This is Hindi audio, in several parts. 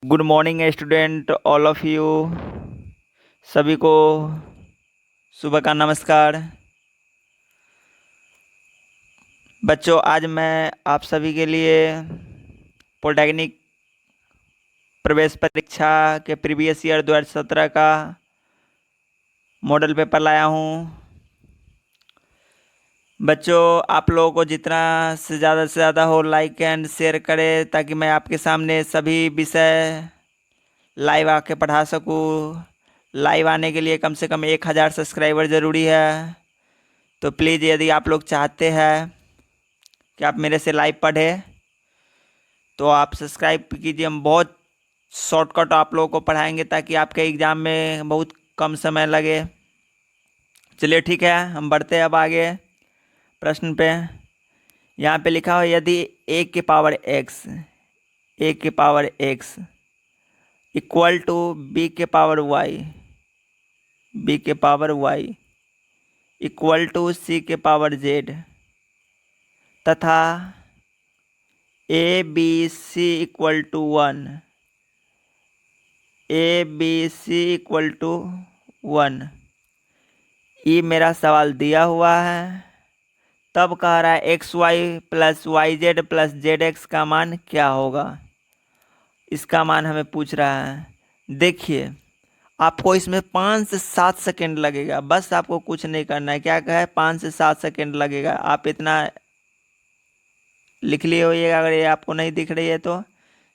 Good morning student all of you. सभी को सुबह का नमस्कार। बच्चों, आज मैं आप सभी के लिए पॉलिटेक्निक प्रवेश परीक्षा के प्रीवियस ईयर 2017 का मॉडल पेपर लाया हूँ। बच्चों, आप लोगों को जितना से ज़्यादा हो लाइक एंड शेयर करें ताकि मैं आपके सामने सभी विषय लाइव आके पढ़ा सकूँ। लाइव आने के लिए कम से कम 1000 सब्सक्राइबर ज़रूरी है। तो प्लीज़, यदि आप लोग चाहते हैं कि आप मेरे से लाइव पढ़ें तो आप सब्सक्राइब कीजिए। हम बहुत शॉर्टकट आप लोगों को पढ़ाएंगे ताकि आपके एग्ज़ाम में बहुत कम समय लगे। चलिए ठीक है, हम बढ़ते हैं अब आगे प्रश्न पे। यहाँ पे लिखा हो, यदि ए के power x equal to b के power y equal to c के पावर जेड तथा a b c equal to 1 ये मेरा सवाल दिया हुआ है। तब कह रहा है x y plus y z plus z x का मान क्या होगा। इसका मान हमें पूछ रहा है। देखिए, आपको इसमें 5 से 7 सेकेंड लगेगा। बस आपको कुछ नहीं करना है। क्या कहा है? 5 से 7 सेकेंड लगेगा। आप इतना लिख लिए होइएगा अगर ये आपको नहीं दिख रही है तो।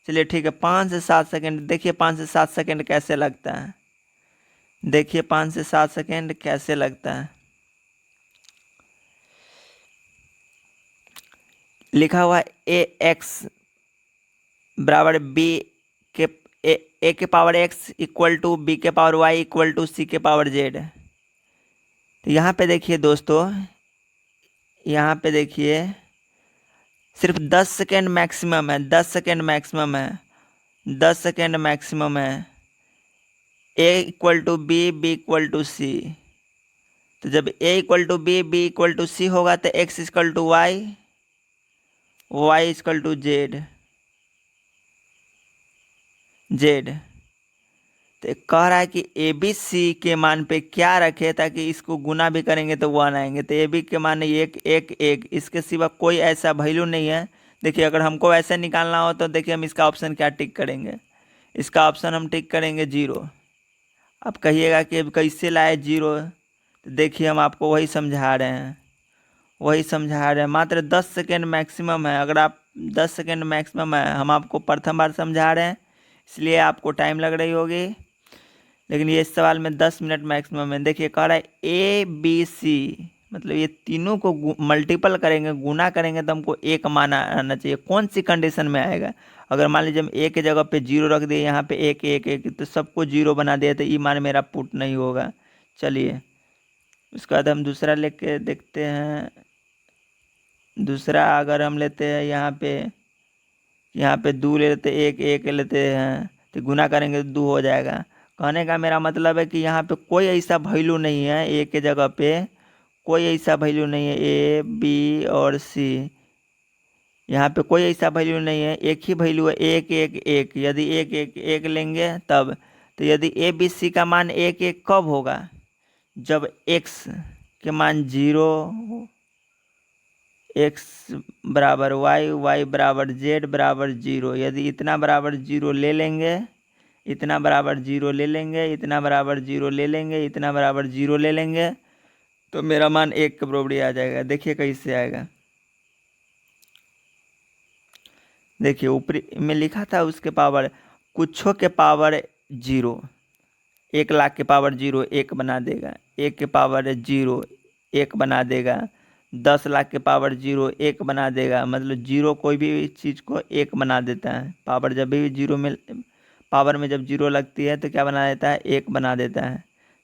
चलिए ठीक है, 5 से 7 सेकेंड। देखिए 5 से 7 सेकेंड कैसे लगता है। देखिए 5 से 7 सेकेंड कैसे लगता है। लिखा हुआ है ए एक्स बराबर बी के ए के power x equal to b के power y equal to c के पावर जेड। तो यहाँ पे देखिए दोस्तों, यहाँ पे देखिए सिर्फ 10 सेकेंड मैक्सिमम है। 10 सेकेंड मैक्सिमम है। 10 सेकेंड मैक्सिमम है। A equal to b equal to c. तो जब a equal to b equal to c होगा तो x equal to y equal to z. तो कह रहा है कि ए बी सी के मान पे क्या रखे ताकि इसको गुना भी करेंगे तो 1 आएंगे। तो ए बी के मान एक एक एक, इसके सिवा कोई ऐसा वैल्यू नहीं है। देखिए, अगर हमको ऐसे निकालना हो तो देखिए हम इसका ऑप्शन क्या टिक करेंगे। इसका ऑप्शन हम टिक करेंगे 0। आप कहिएगा कि अब कैसे लाए 0। तो देखिए, हम आपको वही समझा रहे हैं, मात्र 10 सेकेंड मैक्सिमम है। अगर आप 10 सेकेंड मैक्सिमम है, हम आपको प्रथम बार समझा रहे हैं इसलिए आपको टाइम लग रही होगी। लेकिन ये इस सवाल में 10 मिनट मैक्सिमम है। देखिए कह रहा है ए बी सी, मतलब ये तीनों को मल्टीपल करेंगे, गुना करेंगे तो हमको एक मान आना चाहिए। कौन सी कंडीशन में आएगा? अगर मान लीजिए हम ए के जगह पे 0 रख दिए, यहाँ पे एक एक एक, तो सबको 0 बना दिया तो ये मान मेरा पुट नहीं होगा। चलिए उसके बाद हम दूसरा लेके देखते हैं। दूसरा अगर हम लेते हैं, यहाँ पे 2 ले लेते, एक एक लेते हैं तो गुना करेंगे तो 2 हो जाएगा। कहने का मेरा मतलब है कि यहाँ पे कोई ऐसा वैल्यू नहीं है। ए के जगह पे कोई ऐसा वैल्यू नहीं है। ए बी और सी, यहाँ पे कोई ऐसा वैल्यू नहीं है। एक ही वैल्यू है, एक एक एक। यदि एक एक एक लेंगे तब, तो यदि ए बी सी का मान एक एक कब होगा? जब एक्स के मान 0, एक्स बराबर वाई बराबर जेड बराबर 0। यदि इतना बराबर 0 ले लेंगे, इतना बराबर 0 ले लेंगे, इतना बराबर 0 ले लेंगे, इतना बराबर 0 ले लेंगे, तो मेरा मान 1 के बराबर आ जाएगा। देखिए कैसे आएगा। देखिए ऊपरी में लिखा था उसके पावर, कुछों के पावर 0। 1,00,000 के पावर 0 1 बना देगा। 1 के पावर 0 1 बना देगा। 10,00,000 के पावर 0 1 बना देगा। मतलब 0 कोई भी चीज़ को 1 बना देता है। पावर जब भी 0 में, पावर में जब 0 लगती है तो क्या बना देता है? 1 बना देता है।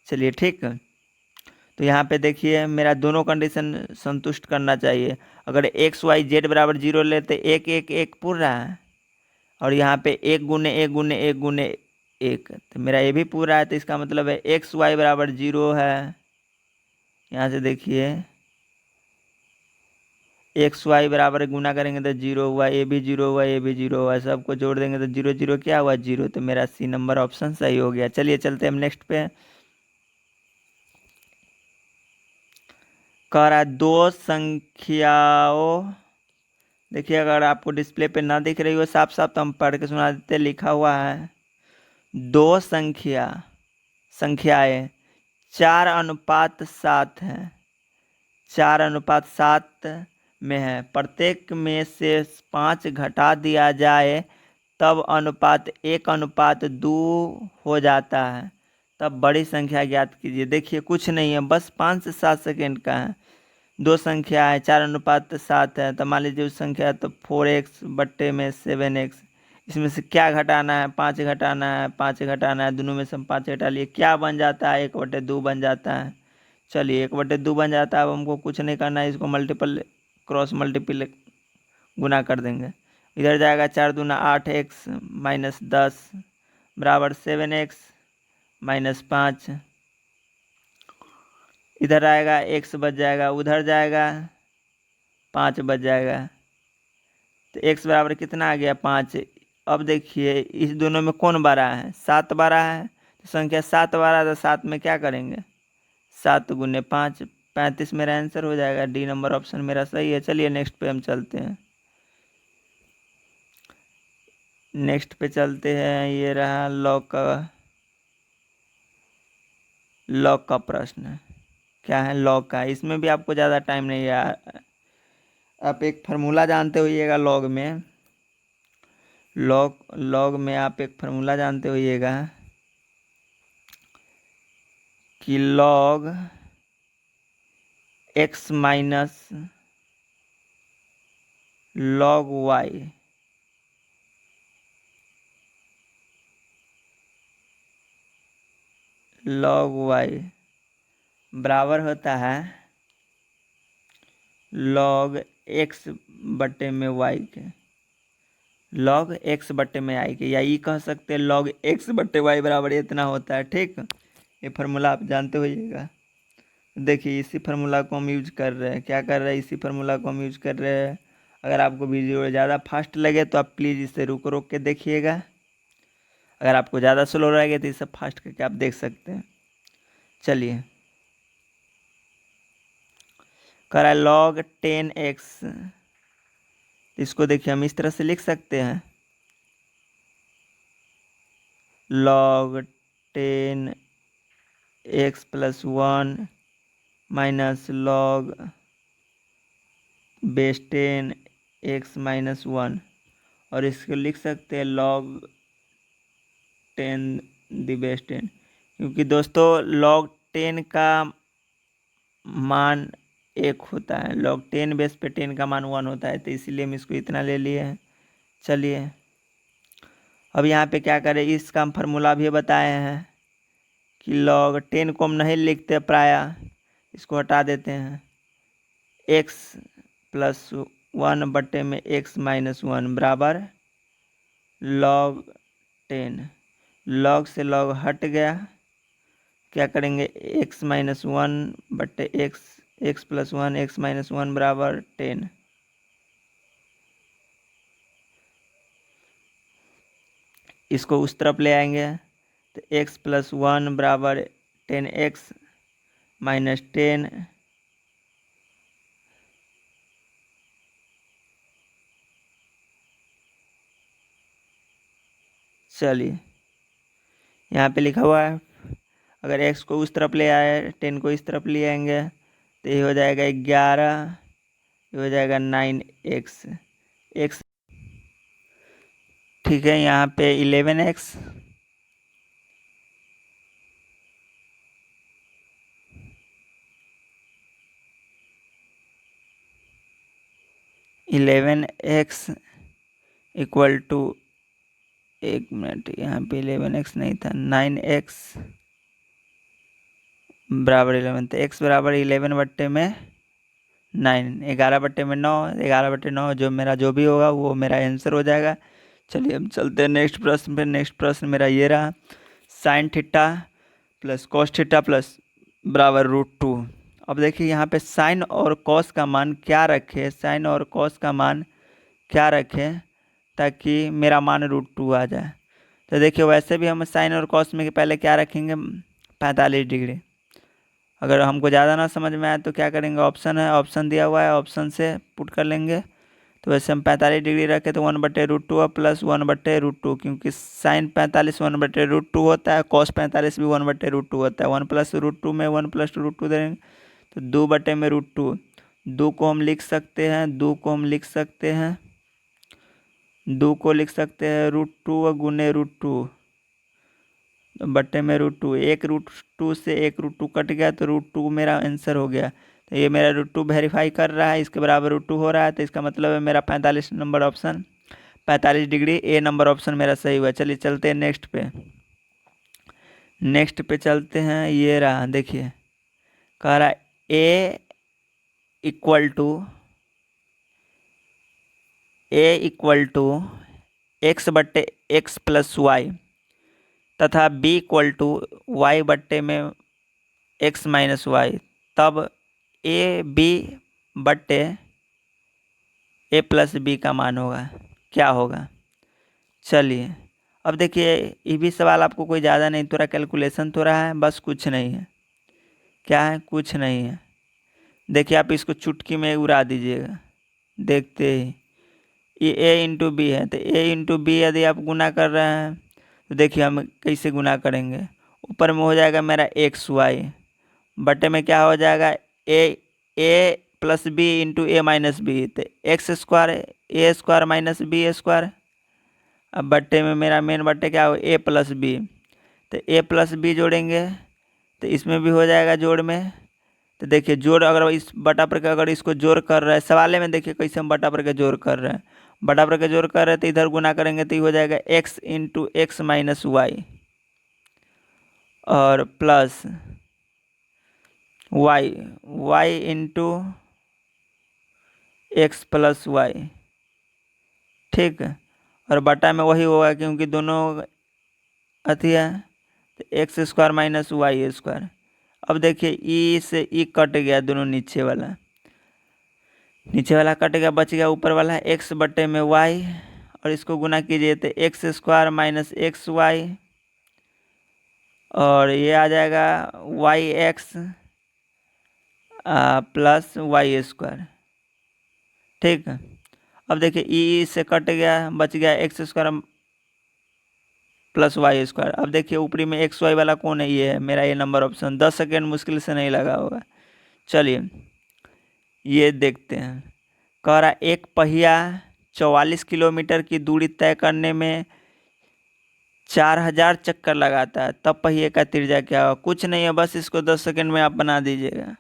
चलिए ठीक। तो यहाँ पे देखिए मेरा दोनों कंडीशन संतुष्ट करना चाहिए। अगर एक्स वाई जेड बराबर 0 लेते, एक एक एक पूर रहा है, और यहाँ पे 1 गुने 1 गुने 1 गुने 1, तो मेरा ये भी पूरा है। तो इसका मतलब है एक्स वाई बराबर 0 है। यहाँ से देखिए एक्स वाई बराबर गुना करेंगे तो जीरो हुआ, ए भी जीरो हुआ, ए भी जीरो हुआ, सबको जोड़ देंगे तो जीरो जीरो क्या हुआ, जीरो। तो मेरा सी नंबर ऑप्शन सही हो गया। चलिए चलते हैं हम नेक्स्ट पे। कह रहा है दो संख्याओं, देखिए अगर आपको डिस्प्ले पे ना दिख रही हो साफ साफ तो हम पढ़ के सुना देते। लिखा हुआ है दो संख्याएं 4:7 है, 4:7 में है, प्रत्येक में से 5 घटा दिया जाए तब अनुपात 1:2 हो जाता है, तब बड़ी संख्या ज्ञात कीजिए। देखिए कुछ नहीं है, बस 5 से 7 सेकेंड का है। दो संख्या है 4:7 है, तो मान लीजिए उस संख्या तो 4x बट्टे में 7x। इसमें से क्या घटाना है, 5 घटाना है, 5 घटाना है, दोनों में से हम 5 घटा लिए, क्या बन जाता है, 1/2 बन जाता है। चलिए 1/2 बन जाता है। अब हमको कुछ नहीं करना है, इसको मल्टीपल क्रॉस मल्टीपल गुना कर देंगे। इधर जाएगा 4 दूना 8x माइनस 10 बराबर 7x माइनस 5। इधर आएगा x बच जाएगा, उधर जाएगा 5 बच जाएगा, तो x बराबर कितना आ गया 5। अब देखिए इस दोनों में कौन बड़ा है, 7 बड़ा है, तो संख्या 7 बड़ा है, तो 7 में क्या करेंगे, 7 गुने 5, 35 मेरा आंसर हो जाएगा। डी नंबर ऑप्शन मेरा सही है। चलिए नेक्स्ट पे हम चलते हैं। नेक्स्ट पे चलते हैं, ये रहा लॉग का प्रश्न। क्या है लॉग का, इसमें भी आपको ज़्यादा टाइम नहीं है। आप एक फार्मूला जानते होइएगा लॉग में, लॉग में आप एक फार्मूला जानते होइएगा कि log x minus log y बराबर होता है लॉग x बटे में y के, लॉग x बटे में i के, या ये कह सकते हैं लॉग x बटे y बराबर इतना होता है। ठीक, ये फार्मूला आप जानते होइएगा। देखिए इसी फार्मूला को हम यूज कर रहे हैं, क्या कर रहे हैं, इसी फार्मूला को हम यूज कर रहे हैं। अगर आपको वीडियो ज़्यादा फास्ट लगे तो आप प्लीज़ इसे रुक रुक के देखिएगा, अगर आपको ज़्यादा स्लो लगे तो इसे फास्ट करके आप देख सकते हैं। चलिए कह रहा है log 10x, इसको देखिए हम इस तरह से लिख सकते हैं log 10x plus 1 minus log base 10x minus 1, और इसको लिख सकते हैं log 10 दी बेस 10, क्योंकि दोस्तों log 10 का मान 1 होता है, log 10 बेस पे 10 का मान 1 होता है, तो इसीलिए हम इसको इतना ले लिए हैं। चलिए अब यहाँ पे क्या करें, इसका हम फार्मूला भी बताए हैं कि log 10 को हम नहीं लिखते प्रायः, इसको हटा देते हैं, x प्लस 1 बटे में x माइनस 1 बराबर log 10, log से log हट गया, क्या करेंगे x माइनस 1 बटे x प्लस 1 x माइनस 1 बराबर 10। इसको उस तरफ ले आएंगे तो x प्लस 1 बराबर 10x माइनस 10, चलिए यहाँ पे लिखा हुआ है, अगर x को उस तरफ ले आए 10 को इस तरफ ले आएंगे तो ये हो जाएगा 11, ये हो जाएगा 9x x। ठीक है, यहाँ पे 11x, इक्वल टू, एक मिनट, यहाँ पे 11x नहीं था, 9x बराबर 11, तो x बराबर 11 बट्टे में 9, 11 बट्टे में 9, 11 बट्टे 9 जो मेरा जो भी होगा वो मेरा आंसर हो जाएगा। चलिए हम चलते हैं नेक्स्ट प्रश्न पे। नेक्स्ट प्रश्न मेरा ये रहा, sine theta plus cos theta plus बराबर √2, अब देखिए यहाँ पे साइन और कॉस का मान क्या रखे, साइन और कॉस का मान क्या रखे ताकि मेरा मान √2 आ जाए। तो देखिए वैसे भी हम साइन और कॉस में पहले क्या रखेंगे, 45 डिग्री। अगर हमको ज़्यादा ना समझ में आए तो क्या करेंगे, ऑप्शन है, ऑप्शन दिया हुआ है, ऑप्शन से पुट कर लेंगे। तो वैसे हम 45 डिग्री रखें तो 1/√2 और प्लस 1/√2, क्योंकि साइन 45 1/√2 होता है, कॉस 45 भी 1/√2 होता है। 1 + √2 में 1 + √2 देंगे तो 2/√2। 2 को हम लिख सकते हैं, 2 को हम लिख सकते हैं, 2 को लिख सकते हैं √2 गुने √2 बट्टे में √2। एक √2 से एक √2 कट गया तो √2 मेरा आंसर हो गया। तो ये मेरा √2 वेरीफाई कर रहा है, इसके बराबर √2 हो रहा है, तो इसका मतलब है मेरा 45 नंबर ऑप्शन 45 डिग्री ए नंबर ऑप्शन मेरा सही हुआ। चलिए चलते हैं नेक्स्ट पे, नेक्स्ट पे चलते हैं। ये रहा, देखिए कह रहा a equal to x/x + y तथा b इक्वल टू y/में x - y, तब a b बट्टे a + b का मान होगा, क्या होगा। चलिए अब देखिए ये भी सवाल आपको कोई ज़्यादा नहीं, थोड़ा कैलकुलेशन थोड़ा है, बस कुछ नहीं है। क्या है, कुछ नहीं है। देखिए आप इसको चुटकी में उड़ा दीजिएगा देखते ही। ये a × b है, तो a × b यदि आप गुना कर रहे हैं तो देखिए हम कैसे गुना करेंगे। ऊपर में हो जाएगा मेरा xy, बटे में क्या हो जाएगा a + b × a - b, तो x² a² - b²। अब बट्टे में मेरा मेन बट्टे क्या हो, a + b, तो a + b जोड़ेंगे तो इसमें भी हो जाएगा जोड़ में। तो देखिए जोड़ अगर इस बटा पर के अगर इसको जोड़ कर रहे हैं, सवाले में देखिए कैसे हम बटा पर के जोड़ कर रहे हैं, बटा पर के जोड़ कर रहे हैं तो इधर गुना करेंगे तो ये हो जाएगा x × x - y और प्लस y × x + y, ठीक है। और बटा में वही होगा क्योंकि दोनों अथी है, तो x² - y²। अब देखिए ई से ई कट गया, दोनों नीचे वाला कट गया, बच गया ऊपर वाला x/y, और इसको गुना कीजिए तो x² - xy, और ये आ जाएगा yx + y², ठीक है। अब देखिए ई से कट गया, बच गया x² + y²। अब देखिए ऊपरी में xy वाला कौन है, ये है मेरा ये नंबर ऑप्शन। 10 सेकेंड मुश्किल से नहीं लगा होगा। चलिए ये देखते हैं। कह रहा एक पहिया 44 किलोमीटर की दूरी तय करने में 4000 चक्कर लगाता है, तब पहिए का त्रिज्या क्या होगा। कुछ नहीं है, बस इसको 10 सेकेंड में आप बना दीजिएगा।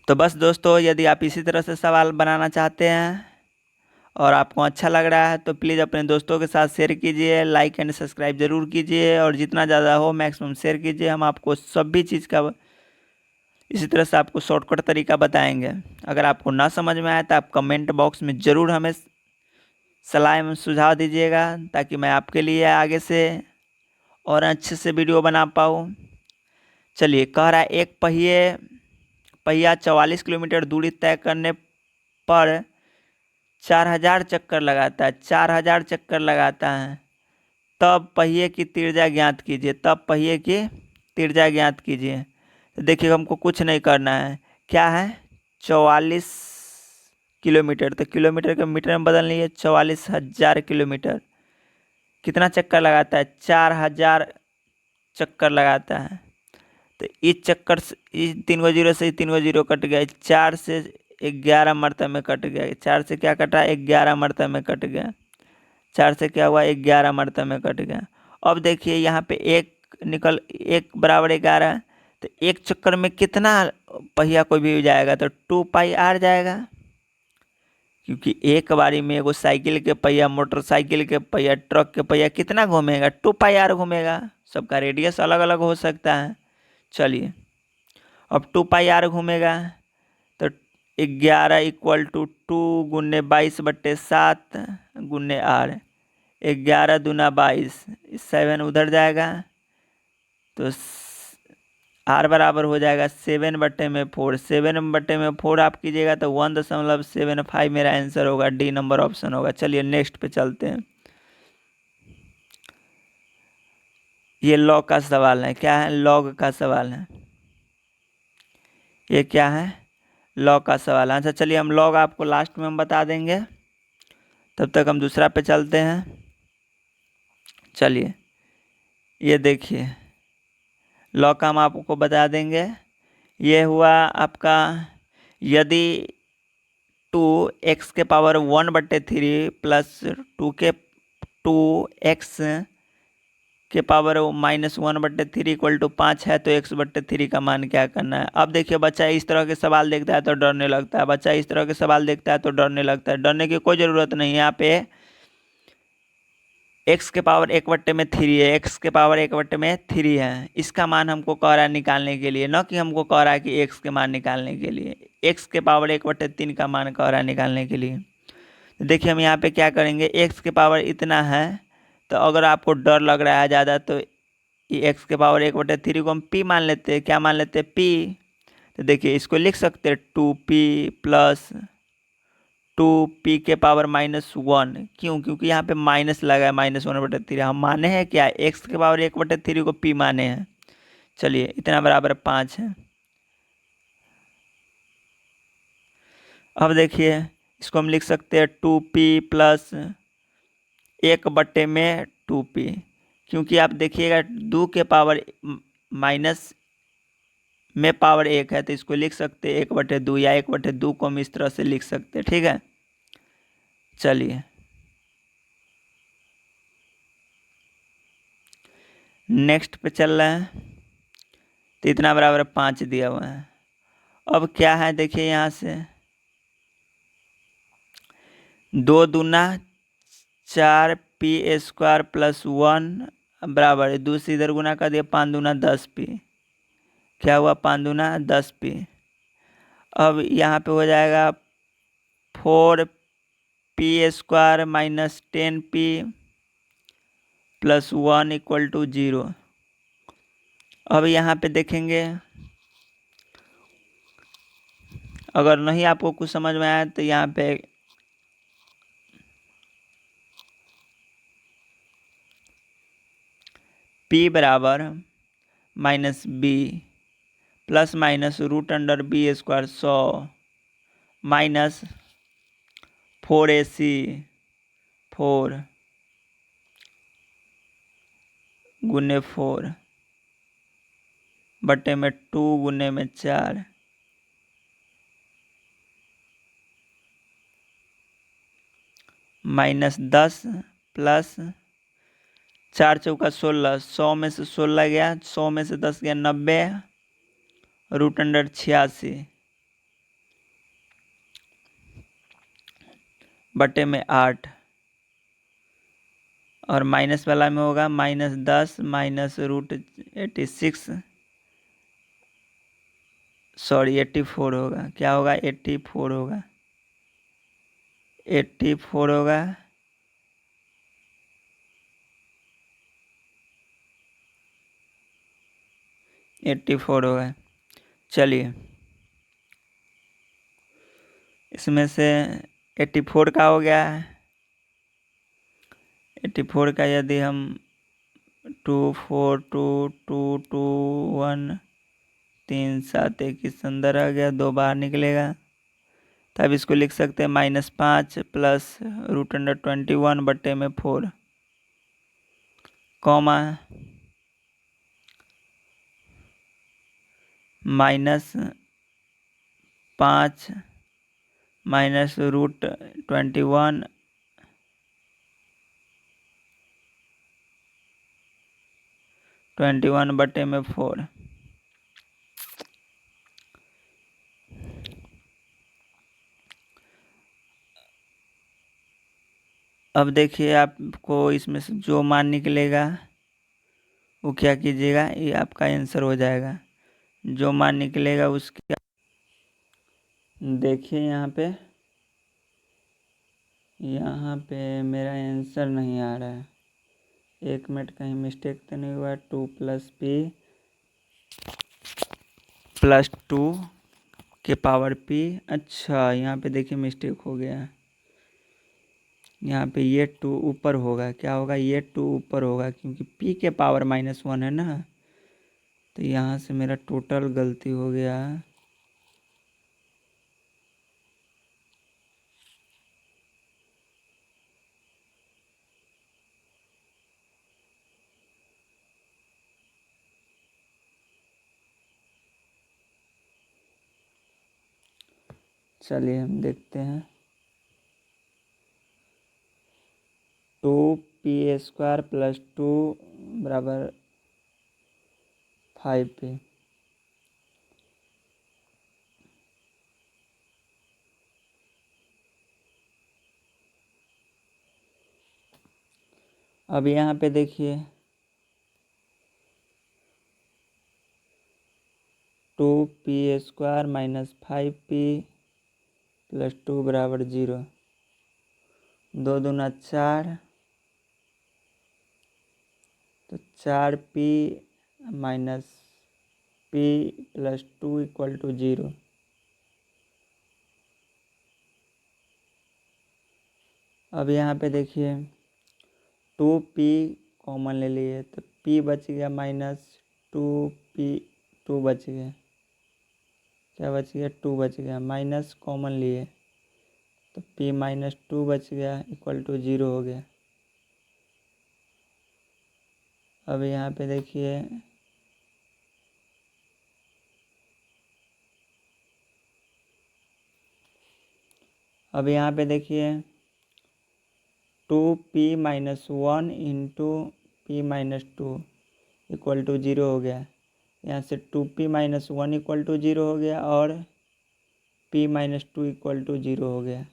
तो बस दोस्तों, यदि आप इसी तरह से सवाल बनाना चाहते हैं और आपको अच्छा लग रहा है तो प्लीज़ अपने दोस्तों के साथ शेयर कीजिए, लाइक एंड सब्सक्राइब ज़रूर कीजिए, और जितना ज़्यादा हो मैक्सिमम शेयर कीजिए। हम आपको सभी चीज़ का इसी तरह से आपको शॉर्टकट तरीका बताएंगे। अगर आपको ना समझ में आए तो आप कमेंट बॉक्स में ज़रूर हमें सलाह एवं सुझाव दीजिएगा, ताकि मैं आपके लिए आगे से और अच्छे से वीडियो बना पाऊँ। चलिए कह रहा है एक पहिया 44 किलोमीटर दूरी तय करने पर 4000 चक्कर लगाता है, 4000 चक्कर लगाता है, तब पहिए की त्रिज्या ज्ञात कीजिए, तब पहिए की त्रिज्या ज्ञात कीजिए। तो देखिए हमको कुछ नहीं करना है, क्या है 44 किलोमीटर, तो किलोमीटर के मीटर में बदल लीजिए। 44,000 किलोमीटर कितना चक्कर लगाता है, 4000 चक्कर लगाता है। तो इस चक्कर से इस 3 गो जीरो से 3 गो जीरो कट गया, 4 से 11 मरतबे में कट गया। 4 से क्या कटा, 11 मरतबे में कट गया। 4 से क्या हुआ, 11 मरतबे में कट गया। अब देखिए यहाँ पे एक बराबर 11, तो एक चक्कर में कितना पहिया कोई भी जाएगा, तो 2πr जाएगा, क्योंकि एक बारी में एगो साइकिल के पहिया, मोटरसाइकिल के पहिया, ट्रक के पहिया कितना घूमेगा, 2πr घूमेगा। सबका रेडियस अलग अलग हो सकता है। चलिए अब 2πr घूमेगा तो 11 = 2 × 22/7 × r, 11 दूना 22, 7 उधर जाएगा तो आर बराबर हो जाएगा 7/4। 7/4 आप कीजिएगा तो 1.75 मेरा आंसर होगा, डी नंबर ऑप्शन होगा। चलिए नेक्स्ट पे चलते हैं। ये लॉग का सवाल है। क्या है? लॉग का सवाल है। ये क्या है? लॉग का सवाल है। अच्छा चलिए, हम लॉग आपको लास्ट में हम बता देंगे, तब तक हम दूसरा पे चलते हैं। चलिए ये देखिए, लॉग का हम आपको बता देंगे। ये हुआ आपका, यदि 2x⁻1/3 प्लस 2x के पावर -1/3 इक्वल टू 5 है, तो x/3 का मान क्या करना है। अब देखिए, बच्चा इस तरह के सवाल देखता है तो डरने लगता है। बच्चा इस तरह के सवाल देखता है तो डरने लगता है। डरने की कोई ज़रूरत नहीं है। यहाँ पे x⁻1/3 है, x⁻1/3 है। इसका मान हमको कह रहा है निकालने के लिए, न कि हमको कह रहा है कि x के मान निकालने के लिए। x⁻1/3 का मान कह रहा है निकालने के लिए। तो देखिए, हम यहाँ पे क्या करेंगे, x के पावर इतना है, तो अगर आपको डर लग रहा है ज़्यादा, तो ये x⁻1/3 को हम p मान लेते हैं। क्या मान लेते हैं? p। तो देखिए, इसको लिख सकते हैं 2p प्लस 2p के पावर -1। क्यों? क्योंकि यहाँ पे माइनस लगा है, -1/3। हम माने हैं क्या? x⁻1/3 को p माने हैं। चलिए, इतना बराबर 5 है। अब देखिए, इसको हम लिख सकते हैं 2p प्लस 1/2p। क्योंकि आप देखिएगा 2 के पावर माइनस में पावर 1 है, तो इसको लिख सकते हैं 1/2, या 1/2 को हम इस तरह से लिख सकते हैं। ठीक है, चलिए नेक्स्ट पे चल रहे हैं। तो इतना बराबर 5 दिया हुआ है। अब क्या है, देखिए यहाँ से 2 दूना 4p² प्लस 1 बराबर है 2 से इधर गुना कर दिया, 5 दूना 10p। क्या हुआ? 5 दूना 10p। अब यहाँ पे हो जाएगा 4p² minus 10p plus 1 equal to 0। अब यहाँ पे देखेंगे, अगर नहीं आपको कुछ समझ में आया तो यहाँ पे p बराबर -b plus minus √b² 100 minus 4ac 4 गुने 4 बटे में 2 गुने में 4 -10 प्लस 4 चौका 16, 100 में से 16 गया, 100 में से 10 गया, 90 √86 बटे में 8। और माइनस वाला में होगा -10 माइनस √86, सॉरी 84 होगा। क्या होगा? 84 होगा, 84 होगा। चलिए, इसमें से 84 का हो गया है। 84 का यदि हम 2 4 2 2 2 1 3 7 21 अंदर आ गया, 2 बाहर निकलेगा, तब इसको लिख सकते हैं -5 प्लस √21 बटे में 4 कॉमा -5 माइनस √21 बटे में 4। अब देखिए, आपको इसमें से जो मान निकलेगा वो क्या कीजिएगा, ये आपका आंसर हो जाएगा। जो मान निकलेगा उसके, देखिए यहाँ पे मेरा आंसर नहीं आ रहा है। 1 मिनट, कहीं मिस्टेक तो नहीं हुआ? 2 + p प्लस 2 के पावर p। अच्छा यहाँ पे देखिए मिस्टेक हो गया, यहाँ पे ये 2 ऊपर होगा, क्या होगा, ये 2 ऊपर होगा क्योंकि p के पावर -1 है ना, तो यहाँ से मेरा टोटल गलती हो गया। चलिए हम देखते हैं, 2p² + 2 = 5p। अब यहाँ पे देखिए 2p² - 5p + 2 = 0। 2 दूना 4, तो 4p - p + 2 = 0। अब यहाँ पे देखिए 2p कॉमन ले लिए तो p बच गया -2p, 2 बच गया, क्या बच गया, 2 बच गया, माइनस कॉमन लिए तो p - 2 बच गया = 0 हो गया। अब यहाँ पे देखिए अब यहाँ पे देखिए 2p - 1 × p - 2 = 0 हो गया। यहाँ से 2p - 1 = 0 हो गया और p - 2 = 0 हो गया।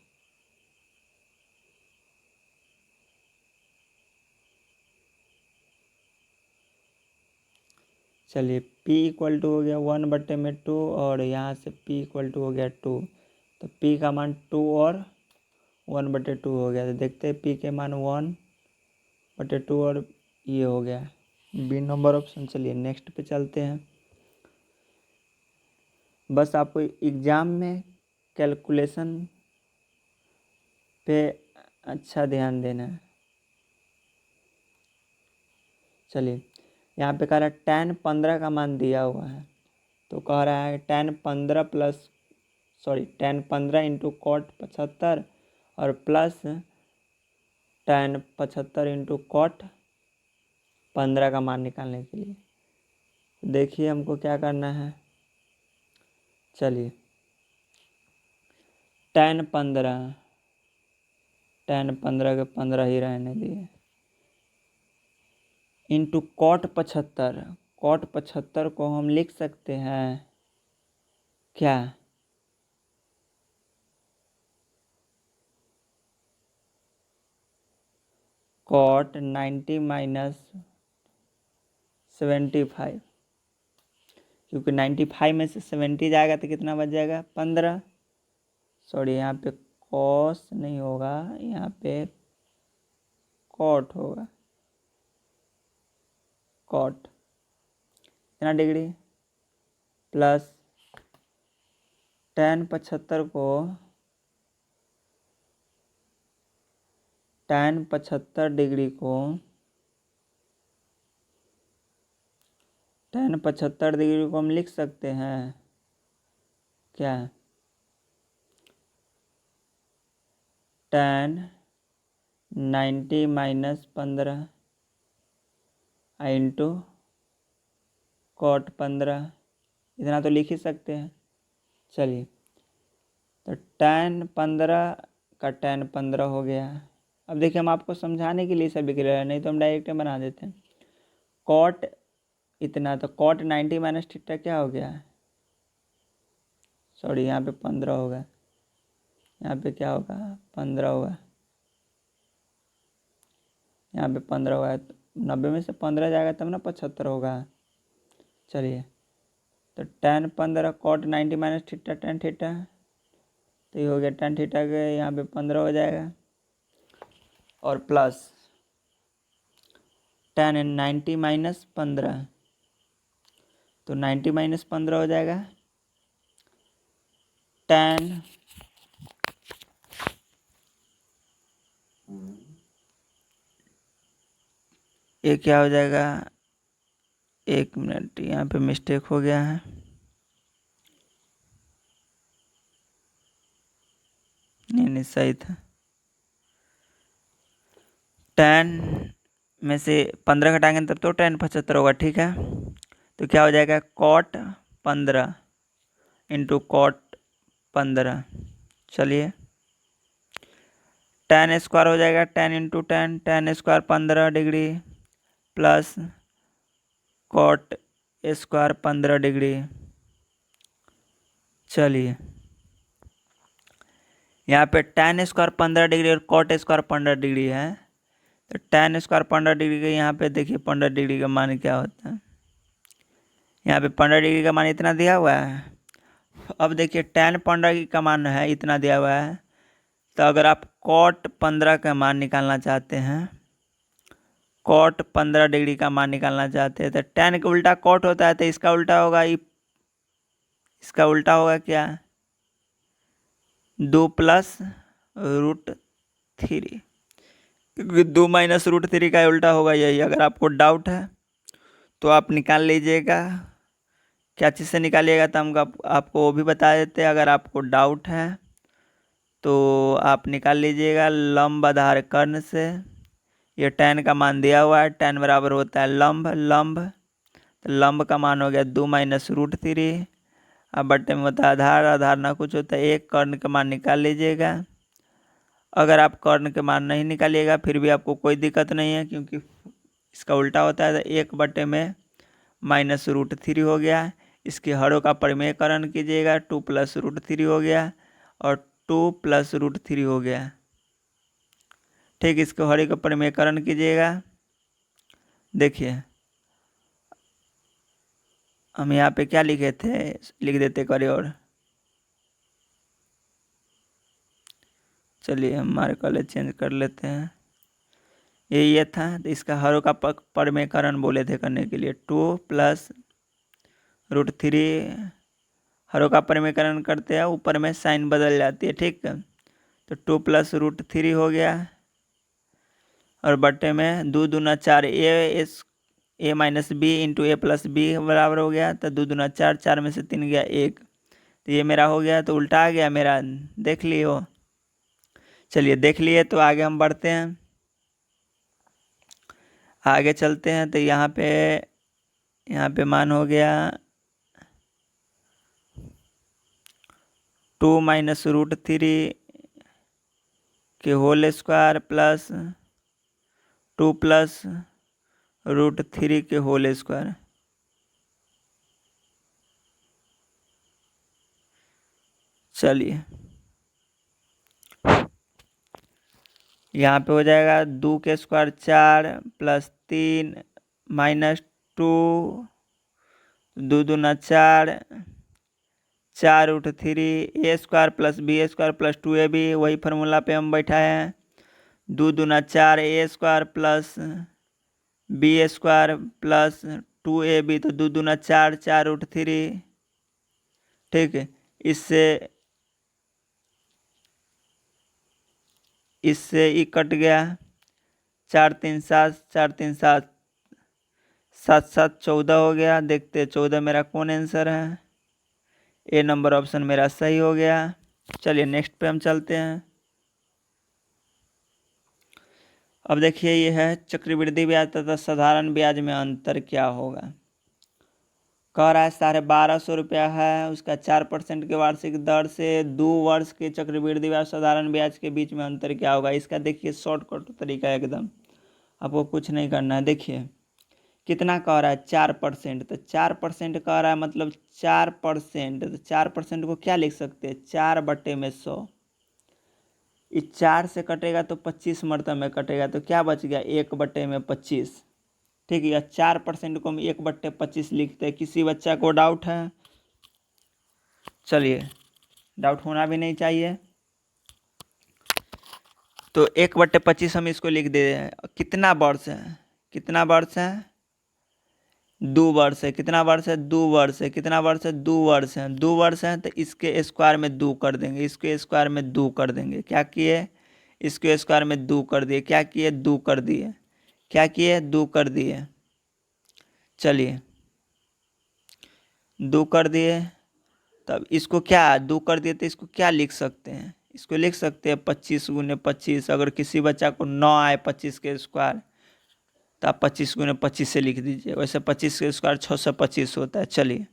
चलिए p = हो गया 1/2 और यहाँ से p = हो गया 2, तो p का मान 2 और 1/2 हो गया। तो देखते हैं p के मान 1/2 और ये हो गया बी नंबर ऑप्शन। चलिए नेक्स्ट पे चलते हैं। बस आपको एग्ज़ाम में कैलकुलेशन पे अच्छा ध्यान देना है। चलिए यहाँ पे कह रहा है tan 15 का मान दिया हुआ है, तो कह रहा है tan 15 × cot 75 और प्लस tan 75 × cot 15 का मान निकालने के लिए। देखिए हमको क्या करना है। चलिए tan 15 के 15 ही रहने दिए इंटू cot 75। cot 75 को हम लिख सकते हैं क्या, cot 90 - 75, क्योंकि 95 में से 70 जाएगा तो कितना बच जाएगा, 15। सॉरी यहाँ पे cos नहीं होगा, यहाँ पे cot होगा। cot कितना डिग्री प्लस tan 75 को tan 75 डिग्री को tan 75 डिग्री को हम लिख सकते हैं क्या, tan 90 - 15 इंटू cot 15, इतना तो लिख ही सकते हैं। चलिए तो tan 15 का tan 15 हो गया। अब देखिए हम आपको समझाने के लिए सभी के लिए, नहीं तो हम डायरेक्ट बना देते हैं। cot इतना, तो cot 90 - थीटा क्या हो गया, सॉरी यहाँ पे 15 होगा, यहाँ पे क्या होगा 15 होगा, यहाँ पे 15 होगा, तो 90 में से 15 जाएगा तब ना 75 होगा। चलिए तो tan 15 cot 90 - theta tan theta, तो ये हो गया tan थीटा के यहाँ पे 15 हो जाएगा और प्लस tan 90 - 15, तो 90 - 15 हो जाएगा 10 ये क्या हो जाएगा, 1 मिनट यहाँ पे मिस्टेक हो गया है, नहीं सही था। 10 में से 15 घटाएंगे तब तो 10 75 होगा, ठीक है। तो क्या हो जाएगा, कॉट 15 इंटू कॉट 15, चलिए 10 स्क्वायर हो जाएगा, 10 into 10, 10 square 15 degree plus cot square 15 degree. चलिए यहाँ पे tan स्क्वायर 15 डिग्री और कॉट स्क्वायर 15 डिग्री है, तो tan स्क्वायर 15 डिग्री का यहाँ पे देखिए 15 डिग्री का मान क्या होता है, यहाँ पे 15 डिग्री का मान इतना दिया हुआ है। अब देखिए tan 15 का मान है इतना दिया हुआ है, तो अगर आप कॉट 15 का मान निकालना चाहते हैं, कॉट 15 डिग्री का मान निकालना चाहते हैं, तो tan का उल्टा कॉट होता है, तो इसका उल्टा होगा, इसका उल्टा होगा क्या, 2 प्लस √3, क्योंकि 2 माइनस √3 का उल्टा होगा यही। अगर आपको डाउट है तो आप निकाल लीजिएगा, क्या चीज़ से निकालिएगा तो हम आपको वो भी बता देते हैं। अगर आपको डाउट है तो आप निकाल लीजिएगा लंब आधार कर्ण से। ये tan का मान दिया हुआ है, tan बराबर होता है लंब, तो लंब का मान हो गया 2 माइनस √3, अब बट्टे में होता है आधार ना कुछ होता है 1, कर्ण का मान निकाल लीजिएगा। अगर आप कर्ण के मान नहीं निकालिएगा फिर भी आपको कोई दिक्कत नहीं है, क्योंकि इसका उल्टा होता है, तो 1 बट्टे में माइनस √3 हो गया। इसके हरों का परिमेयकरण कीजिएगा, 2 प्लस √3 हो गया और 2 प्लस √3 हो गया, ठीक। इसके हरे का परिमेयकरण कीजिएगा, देखिए हम यहाँ पे क्या लिखे थे, लिख देते करे, और चलिए हम हमारे कलर चेंज कर लेते हैं, ये था। तो इसका हरों का परिमेयकरण बोले थे करने के लिए, 2 प्लस √3, हरों का परिमेयकरण करते हैं, ऊपर में साइन बदल जाती है, ठीक। तो 2 प्लस √3 हो गया और बट्टे में 2 दूना 4, ए माइनस बी इंटू ए प्लस बी बराबर हो गया, तो 2 दूना 4, 4 में से 3 गया 1, तो ये मेरा हो गया, तो उल्टा आ गया मेरा, देख लिए हो। चलिए देख लिए, तो आगे हम बढ़ते हैं, आगे चलते हैं। तो यहाँ पे मान हो गया 2 माइनस √3 के होल स्क्वायर प्लस 2 प्लस √3 के होल स्क्वायर। चलिए यहाँ पे हो जाएगा 2 के स्क्वायर 4 प्लस 3 माइनस 2, 2 दूना 4, 4√3 a square plus b square plus 2ab, वही फार्मूला पे हम बैठाए हैं, 2 दूना 4 a square plus b square plus 2ab, तो 2 दूना 4, 4√3, ठीक है। इससे ई कट गया, 4 3 7, 4 3 7, 7 7 14 हो गया। देखते 14 मेरा कौन आंसर है, ए नंबर ऑप्शन मेरा सही हो गया। चलिए नेक्स्ट पे हम चलते हैं। अब देखिए ये है चक्रवृद्धि ब्याज तथा साधारण ब्याज में अंतर क्या होगा। कह रहा है 1250 रुपया है, उसका 4% के वार्षिक दर से 2 वर्ष के चक्रवृद्धि ब्याज साधारण ब्याज के बीच में अंतर क्या होगा। इसका देखिए शॉर्टकट तरीका है एकदम, आपको कुछ नहीं करना है। देखिए कितना कह रहा है, 4%, तो 4% कह रहा है मतलब 4%, तो 4% को क्या लिख सकते हैं, 4/100, इस 4 से कटेगा तो 25 मरतबा में कटेगा, तो क्या बच गया, 1/25, ठीक है। 4% को हम 1/25 लिखते हैं। किसी बच्चा को डाउट है, चलिए डाउट होना भी नहीं चाहिए, तो 1/25 हम इसको लिख दे रहे हैं। कितना वर्ष है, कितना वर्ष है, दो वर्ष है, कितना वर्ष है, 2 वर्ष है, कितना वर्ष है, 2 वर्ष है, 2 वर्ष है, तो इसके स्क्वायर में 2 कर देंगे, इसके स्क्वायर में 2 कर देंगे, क्या किए, इसके स्क्वायर में 2 कर दिए, क्या किए, 2 कर दिए, क्या किए, 2 कर दिए। चलिए 2 कर दिए, तब इसको क्या 2 कर दिए तो इसको क्या लिख सकते हैं, इसको लिख सकते हैं 25 × 25। अगर किसी बच्चा को 9 आए 25 के स्क्वायर तो आप 25 × 25 से लिख दीजिए। वैसे 25 के स्क्वायर 625 होता है। चलिए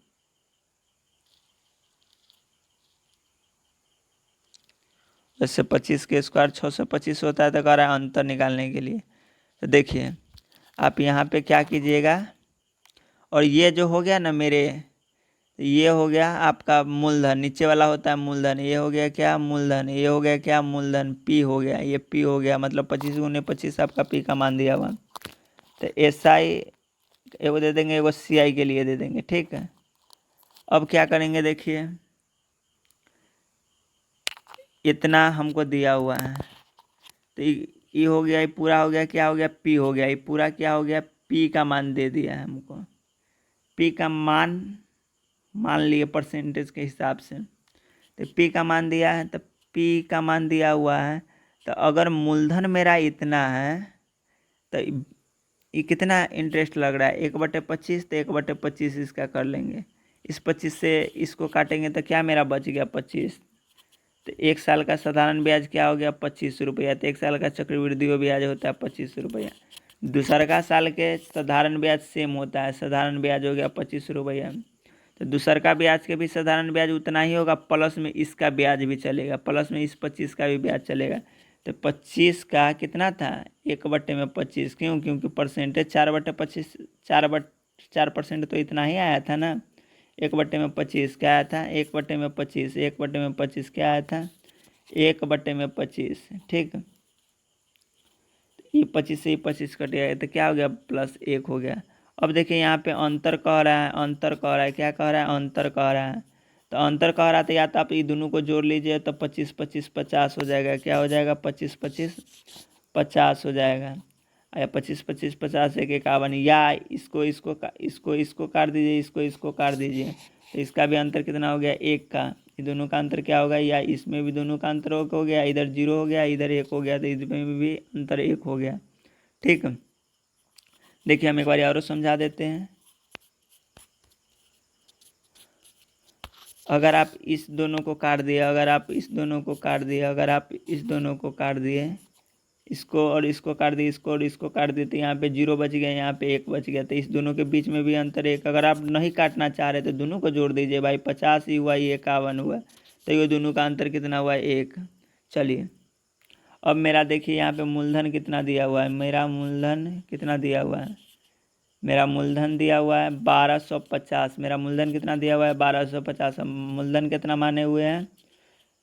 वैसे 25 के स्क्वायर 625 होता है, तो कह रहा है अंतर निकालने के लिए। तो देखिए आप यहाँ पे क्या कीजिएगा, और ये जो हो गया ना मेरे, ये हो गया आपका मूलधन, नीचे वाला होता है मूलधन, ये हो गया क्या, मूलधन, ये हो गया क्या, मूलधन, पी हो गया, ये पी हो गया, मतलब 25 × 25 आपका पी का मान दिया हुआ। तो SI एगो दे देंगे, एगो CI के लिए दे देंगे, ठीक है। अब क्या करेंगे, देखिए इतना हमको दिया हुआ है, तो ये हो गया, ये पूरा हो गया, क्या हो गया, पी हो गया, ये पूरा क्या हो गया, पी का मान दे दिया है हमको, पी का मान मान लिए परसेंटेज के हिसाब से। तो पी का मान दिया है, तो पी का मान दिया हुआ है, तो अगर मूलधन मेरा इतना है तो ये कितना इंटरेस्ट लग रहा है, 1/25, तो 1/25 इसका कर लेंगे, इस 25 से इसको काटेंगे तो क्या मेरा बच गया 25। तो 1 साल का साधारण ब्याज क्या हो गया, 25 रुपया। तो 1 साल का चक्रवृद्धि ब्याज होता है 25 रुपया। दूसरा का साल के साधारण ब्याज सेम होता है, साधारण ब्याज हो गया 25 रुपया। तो दूसर का ब्याज के भी साधारण ब्याज उतना ही होगा, प्लस में इसका ब्याज भी चलेगा, प्लस में इस 25 का भी ब्याज चलेगा। तो 25 का कितना था, 1/25, क्यों, क्योंकि परसेंटेज 4/25, 4% तो इतना ही आया था ना। 1/25 क्या आया था, 1/25, 1/25 क्या आया था, 1/25, ठीक। ये 25 से 25 कट गया तो क्या हो गया, +1 हो गया। अब देखिए यहाँ पे अंतर कह रहा है, अंतर कह रहा है, क्या कह रहा है, अंतर कह रहा है। तो अंतर कह रहा था, या तो आप ये दोनों को जोड़ लीजिए तो 25 25 50 हो जाएगा, क्या हो जाएगा, 25 25 50 हो जाएगा, या 25 25 50 1 51, या इसको काट दीजिए, इसको काट दीजिए, तो इसका भी अंतर कितना हो गया, 1 का। ये दोनों का अंतर क्या होगा, या इसमें भी दोनों का अंतर हो गया, इधर 0 हो गया, इधर 1 हो गया, तो इसमें भी अंतर 1 हो गया, ठीक। देखिए हम एक बार और समझा देते हैं। अगर आप इस दोनों को काट दिए, अगर आप इस दोनों को काट दिए, अगर आप इस दोनों को काट दिए, इसको और इसको काट दिए, इसको और इसको काट दिए, तो यहाँ पे 0 बच गया, यहाँ पे 1 बच गया, तो इस दोनों के बीच में भी अंतर 1। अगर आप नहीं काटना चाह रहे तो दोनों को जोड़ दीजिए भाई, 50 ही हुआ, ये 51 हुआ, तो ये दोनों का अंतर कितना हुआ, 1। चलिए अब मेरा देखिए यहाँ पे मूलधन कितना दिया हुआ है, मेरा मूलधन कितना दिया हुआ है, मेरा मूलधन दिया हुआ है 1250। मेरा मूलधन कितना दिया हुआ है, 1250। हम मूलधन कितना माने हुए हैं,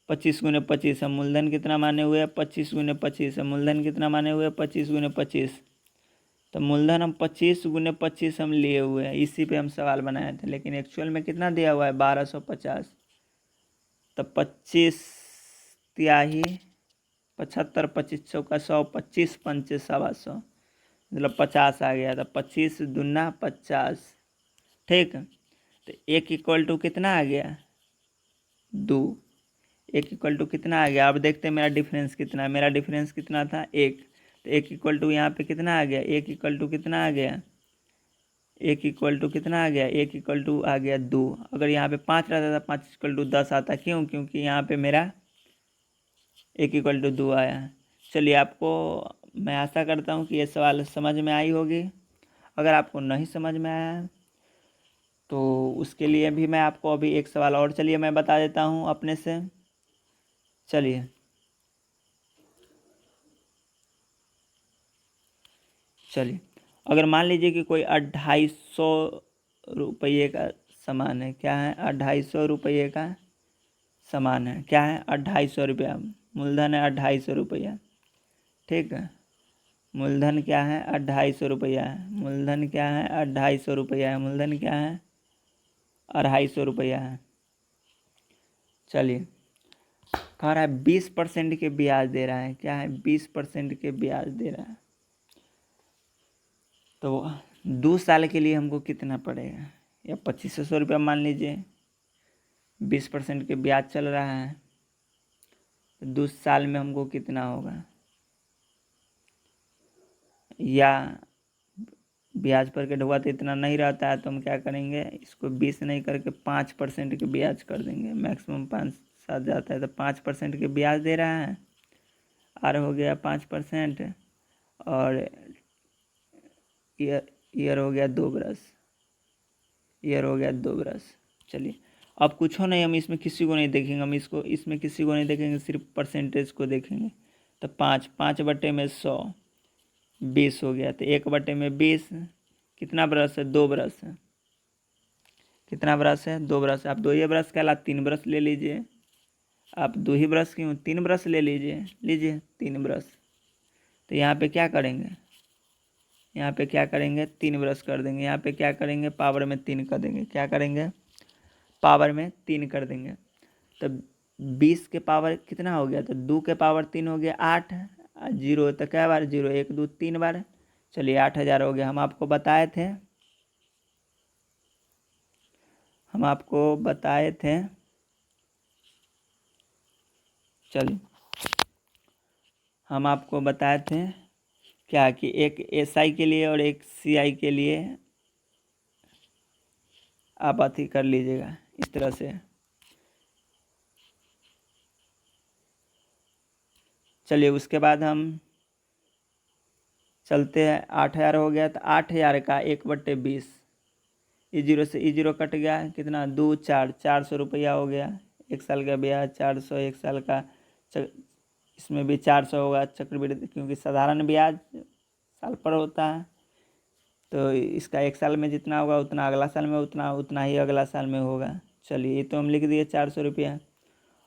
25 × 25। हम मूलधन कितना माने हुए हैं, 25 × 25। हम मूलधन कितना माने हुए हैं, 25 × 25। तो मूलधन हम 25 × 25 हम लिए हुए हैं, इसी पे हम सवाल बनाए थे, लेकिन एक्चुअल में कितना दिया हुआ है, 1250। तो 25 तिहाई 75, 25 चौका 100, 25 पंचे 125, मतलब 50 आ गया था, 25 दूना 50, ठीक। तो 1 = कितना आ गया, 2। 1 = कितना आ गया, अब देखते हैं मेरा डिफरेंस कितना है, मेरा डिफरेंस कितना था, 1। तो 1 = यहाँ पे कितना आ गया, 1 = कितना आ गया, 1 = कितना आ गया, 1 = आ गया 2। अगर यहाँ पे 5 रहता था 5 = 10 आता, क्यों, क्योंकि यहाँ पे मेरा 1 = 2 आया। चलिए आपको मैं आशा करता हूँ कि ये सवाल समझ में आई होगी। अगर आपको नहीं समझ में आया तो उसके लिए भी मैं आपको अभी एक सवाल और, चलिए मैं बता देता हूँ अपने से। चलिए अगर मान लीजिए कि कोई 250 रुपये का सामान है, क्या है, 250 रुपये का सामान है, क्या है, 250 रुपया, मूलधन है 250 रुपया, ठीक है। मूलधन क्या है, 250 रुपया है, मूलधन क्या है, 250 रुपया है, मूलधन क्या है, 250 रुपया है। चलिए कह रहा है 20% के ब्याज दे रहा है, क्या है, 20% के ब्याज दे रहा है। तो 2 साल के लिए हमको कितना पड़ेगा, या 2500 रुपया मान लीजिए, 20% के ब्याज चल रहा है, तो 2 साल में हमको कितना होगा, या ब्याज पर के ढुआ तो इतना नहीं रहता है, तो हम क्या करेंगे, इसको 20 नहीं करके 5% के ब्याज कर देंगे। मैक्सिमम 5 साल जाता है तो 5% के ब्याज दे रहा है। आर हो गया 5%, और ईयर हो गया 2 बरस, ईयर हो गया 2 बरस। चलिए अब कुछ हो नहीं, हम इसमें किसी को नहीं देखेंगे, हम इसमें किसी को नहीं देखेंगे, सिर्फ परसेंटेज को देखेंगे। तो 5/100 20 हो गया, तो 1/20 कितना बरस है, 2 बरस है। कितना ब्रश है, 2 ब्रश। आप 2 ही ब्रश के अलावा 3 ब्रश ले लीजिए। आप 2 ही ब्रश क्यों, 3 ब्रश ले लीजिए 3 ब्रश। तो यहाँ पे क्या करेंगे, यहाँ पे क्या करेंगे, 3 ब्रश कर देंगे। यहाँ पे क्या करेंगे, पावर में 3 कर देंगे। क्या करेंगे, पावर में 3 कर देंगे। तो 20 के पावर कितना हो गया, तो 2 के पावर 3 हो गया 8, 0 तो क्या बार 0, 1 2 3 बार। चलिए 8000 हो गया। हम आपको बताए थे, चलिए हम आपको बताए थे क्या, कि एक एसआई के लिए और एक सीआई के लिए आप अथी कर लीजिएगा इस तरह से। चलिए उसके बाद हम चलते हैं। 8000 हो गया, तो 8000 का 1/20, E0 से E0 कट गया, कितना 2 4 400 रुपया हो गया। 1 साल का ब्याज 400, 1 साल का इसमें भी 400 होगा चक्रवृद्धि, क्योंकि साधारण ब्याज साल पर होता है। तो इसका 1 साल में जितना होगा उतना अगला साल में उतना ही अगला साल में होगा। चलिए ये तो हम लिख दिए 400 रुपया।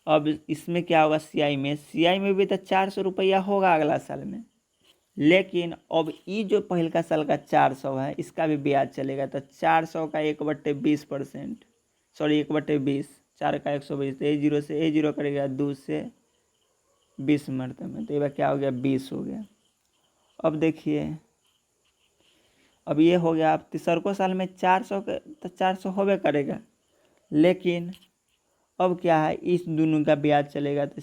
अब इसमें क्या होगा, सीआई में भी तो 400 रुपया होगा अगला साल में, लेकिन अब ये जो पहल का साल का 400 है, इसका भी ब्याज चलेगा। तो 400 का 1/20%, सॉरी 1/20, 4 का 120, तो A0 से A0 करेगा 2 से 20 मरतबे, तो ये बार क्या हो गया, 20 हो गया। अब देखिए, अब ये हो गया। अब तीसरको साल में 400 का तो 400 होबे करेगा, लेकिन अब क्या है, इस दोनों का ब्याज चलेगा। तो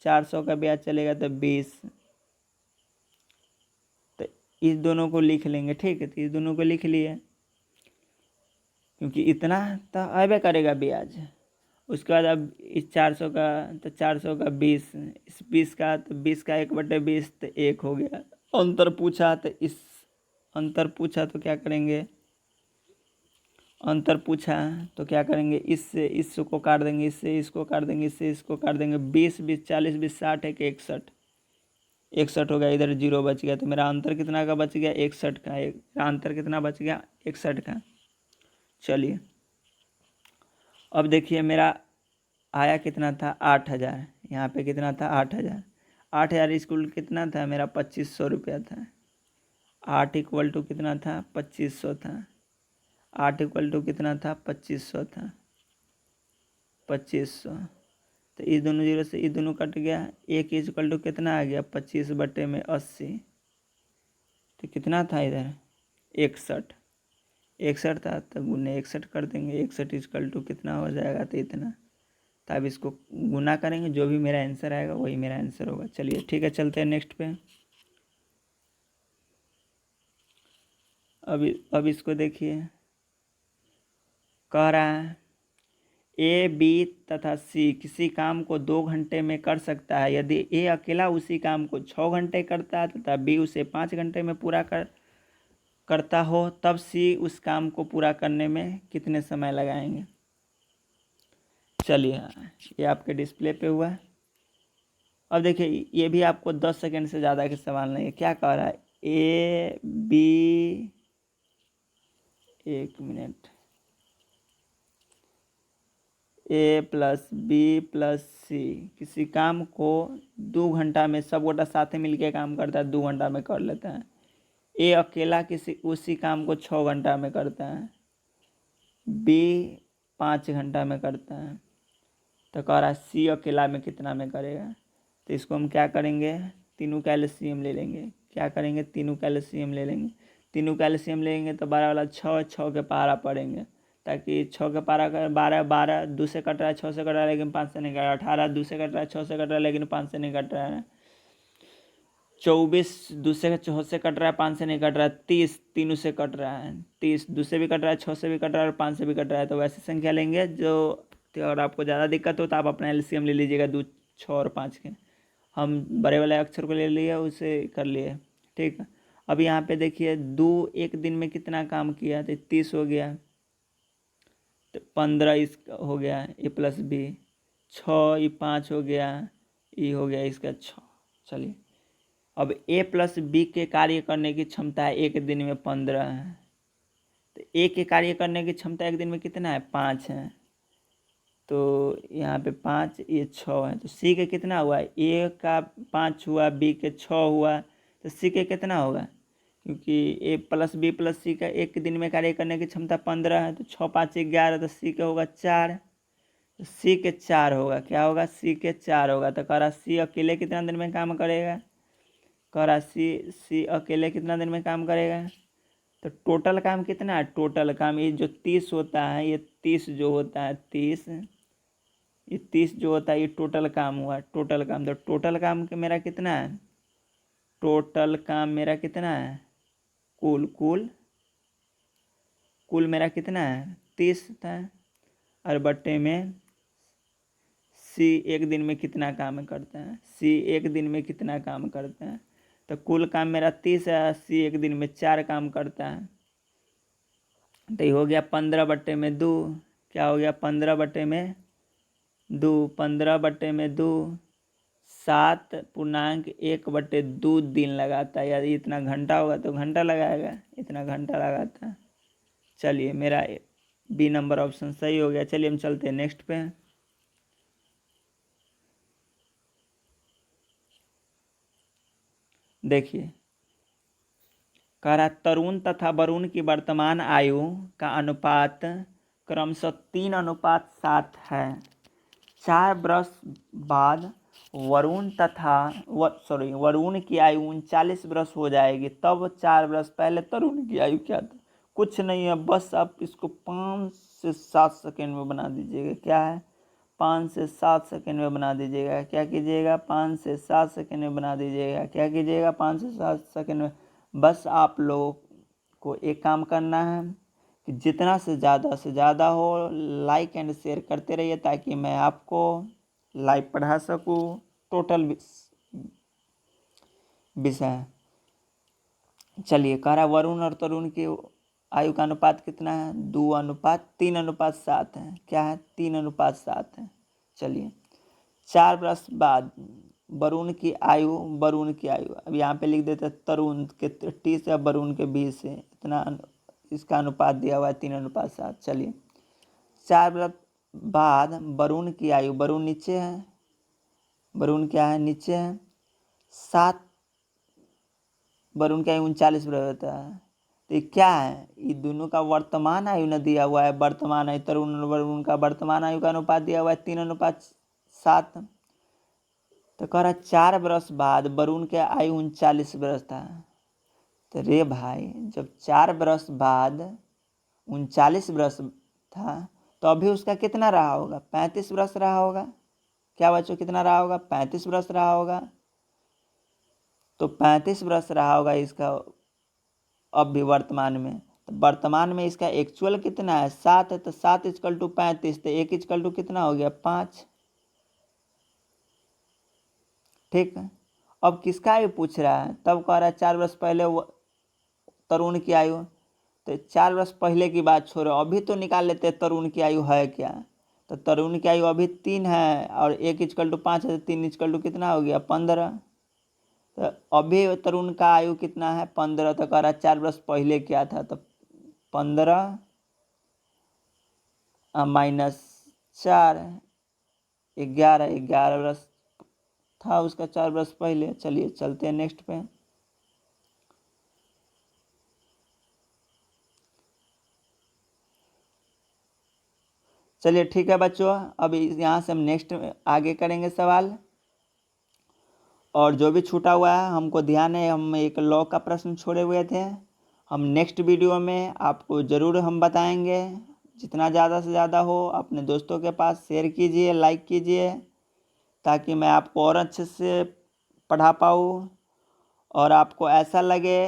400 का ब्याज चलेगा तो 20, तो इस दोनों को लिख लेंगे। ठीक है, तो इस दोनों को लिख लिए, क्योंकि इतना तो आबे करेगा ब्याज। उसके बाद अब इस 400 का, तो 400 का 20, इस 20 का, तो 20 का 1/20, तो 1 हो गया। अंतर पूछा तो इस अंतर पूछा तो क्या करेंगे, अंतर पूछा तो क्या करेंगे, इससे इसको काट देंगे, इससे इसको काट देंगे, इससे इसको काट देंगे। 20 20 40 20 60 एक 61, 61 हो गया। इधर 0 बच गया, तो मेरा अंतर कितना का बच गया, 61 का। मेरा अंतर कितना बच गया, 61 का। चलिए अब देखिए, मेरा आया कितना था, 8000। यहाँ पे कितना था, 8000। 8000 स्कूल कितना था मेरा, 2500 रुपया था। 8 इक्वल टू कितना था, 2500 था। 8 इक्वल टू कितना था, 2500 था, 2500। तो इस दोनों 0 से इस दोनों कट गया। 1 इक्वल टू कितना आ गया, 25/80। तो कितना था इधर, 61, 61 था। तो गुने 61 कर देंगे। 61 इक्वल टू कितना हो जाएगा, तो इतना। तो अब इसको गुना करेंगे, जो भी मेरा आंसर आएगा वही मेरा आंसर होगा। चलिए ठीक है, चलते हैं नेक्स्ट पे। अब इसको देखिए, कह रहा है ए बी तथा सी किसी काम को 2 घंटे में कर सकता है। यदि ए अकेला उसी काम को 6 घंटे करता है तथा बी उसे 5 घंटे में पूरा करता हो, तब सी उस काम को पूरा करने में कितने समय लगाएंगे। चलिए ये आपके डिस्प्ले पे हुआ है। अब देखिए, ये भी आपको 10 सेकंड से ज़्यादा के सवाल नहीं है। क्या कह रहा है, a b, 1 minute, a plus b plus c किसी काम को 2 घंटा में, सब गोटा साथ मिल के काम करता है, 2 घंटा में कर लेता है। ए अकेला उसी काम को 6 घंटा में करता है, बी 5 घंटा में करता है। तो कह रहा है सी अकेला में कितना में करेगा। तो इसको हम क्या करेंगे, तीनों का एलसीएम ले लेंगे। क्या करेंगे, तीनों का एलसीएम ले लेंगे। तीनों का एलसीएम लेंगे तो 12 वाला 6, 6 के पारा पड़ेंगे, ताकि 6 के पारा का 12, 12 2 से कट रहा है, 6 से कट रहा है लेकिन 5 से नहीं कट रहा है, 18 2 से कट रहा है, 6 से कट रहा है लेकिन 5 से नहीं कट रहा है, 24 2 से 6 से कट रहा है, 5 से नहीं कट रहा है, 30 तीनों से कट रहा है, 30 2 से भी कट रहा है, 6 से भी कट रहा है और 5 से भी कट रहा है। तो वैसी संख्या लेंगे जो, तो अगर आपको ज़्यादा दिक्कत हो तो आप अपना एलसीएम ले लीजिएगा 2, 6 और 5 के। हम बड़े वाले अक्षर को ले लिए, उसे कर लिए, ठीक है। अब यहाँ पे देखिए 2 एक दिन में कितना काम किया, तो 30 हो गया, तो 15 इसका हो गया ए प्लस बी, 6 ये 5 हो गया, ये हो गया इसका 6। चलिए अब ए प्लस बी के कार्य करने की क्षमता एक दिन में 15 है, तो ए के कार्य करने की क्षमता एक दिन में कितना है, 5 है, तो यहाँ पे 5 ये 6 है, तो सी के कितना हुआ, ए का 5 हुआ, बी के 6 हुआ, तो सी के कितना होगा, क्योंकि ए प्लस बी प्लस सी का एक दिन में कार्य करने की क्षमता 15 है, तो 6 5 11, तो सी का होगा 4, तो सी के 4 होगा, क्या होगा, सी के 4 होगा। तो कह रहा सी अकेले कितना दिन में काम करेगा, कह रहा सी अकेले कितना दिन में काम करेगा, तो टोटल काम कितना है, टोटल काम ये जो 30 होता है, ये 30 जो होता है 30, ये 30 जो होता है ये टोटल काम हुआ, टोटल काम। तो टोटल काम के मेरा कितना है, टोटल काम मेरा कितना है, कुल कुल कुल मेरा कितना है 30 था, और बट्टे में सी एक दिन में कितना काम करता है, सी एक दिन में कितना काम करता है, तो कुल काम मेरा 30 है, सी एक दिन में 4 काम करता है, तो ये हो गया 15/2, क्या हो गया 15/2, 15/2 7.1/2 दिन लगाता है, यदि इतना घंटा होगा तो घंटा लगाएगा, इतना घंटा लगाता है। चलिए मेरा बी नंबर ऑप्शन सही हो गया। चलिए हम चलते हैं नेक्स्ट पे। देखिए कह रहा तरुण तथा वरुण की वर्तमान आयु का अनुपात क्रमशः 3:7 है। 4 वर्ष बाद वरुण की आयु 39 वर्ष हो जाएगी, तब 4 वर्ष पहले तरुण की आयु क्या था, कुछ नहीं है, बस आप इसको 5 से 7 सेकेंड में बना दीजिएगा। क्या है, 5 से 7 सेकेंड में बना दीजिएगा। क्या कीजिएगा, 5 से 7 सेकेंड में बना दीजिएगा। क्या कीजिएगा, 5 से 7 सेकेंड में। बस आप लोगों को एक काम करना है कि जितना से ज़्यादा हो लाइक एंड शेयर करते रहिए, ताकि मैं आपको लाइव पढ़ा सकूँ। टोटल विषय चलिए कह रहा वरुण और तरुण की आयु का अनुपात कितना है, 2:3:7 है। क्या है, 3:7 है। चलिए 4 वर्ष बाद वरुण की आयु अब यहाँ पे लिख देते तरुण के टी से, वरुण के बी से, इतना इसका अनुपात दिया हुआ है 3:7। चलिए 4 वर्ष बाद वरुण की आयु, वरुण नीचे है, वरुण क्या है, नीचे है, 7, वरुण की आयु 39 वर्ष होता है। तो ये क्या है, ये दोनों का वर्तमान आयु न दिया हुआ है, वर्तमान आयु तरुण और वरुण का वर्तमान आयु का अनुपात दिया हुआ है 3:7। तो कह रहा 4 वर्ष बाद वरुण के आयु 39 वर्ष था। तो रे भाई जब 4 वर्ष बाद 39 वर्ष था तो अभी उसका कितना रहा होगा, 35 वर्ष रहा होगा। क्या बच्चों कितना रहा होगा, 35 वर्ष रहा होगा। तो 35 वर्ष रहा होगा इसका अब भी वर्तमान में। तो वर्तमान में इसका एक्चुअल कितना है, 7 है, तो 7 = 35, तो 1 = कितना हो गया, 5। ठीक है, अब किसका आयु पूछ रहा है, तब कह रहा है 4 वर्ष पहले तरुण की आयु। तो 4 वर्ष पहले की बात छोड़ो, अभी तो निकाल लेते हैं तरुण की आयु है क्या। तो तरुण की आयु अभी 3 है और 1 = 5 है, तो 3 = कितना हो गया, 15। तो अभी तरुण का आयु कितना है, 15। तो कह रहा 4 वर्ष पहले क्या था, तो 15 -4 11 वर्ष था उसका 4 वर्ष पहले। चलिए चलते हैं नेक्स्ट पे। चलिए ठीक है बच्चों, अब यहाँ से हम नेक्स्ट आगे करेंगे सवाल। और जो भी छूटा हुआ है हमको ध्यान है, हम एक लॉ का प्रश्न छोड़े हुए थे हम नेक्स्ट वीडियो में आपको ज़रूर हम बताएंगे। जितना ज़्यादा से ज़्यादा हो अपने दोस्तों के पास शेयर कीजिए, लाइक कीजिए, ताकि मैं आपको और अच्छे से पढ़ा पाऊँ। और आपको ऐसा लगे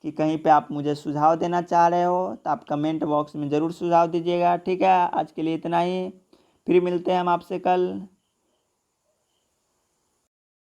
कि कहीं पे आप मुझे सुझाव देना चाह रहे हो तो आप कमेंट बॉक्स में ज़रूर सुझाव दीजिएगा। ठीक है, आज के लिए इतना ही। फिर मिलते हैं हम आपसे कल।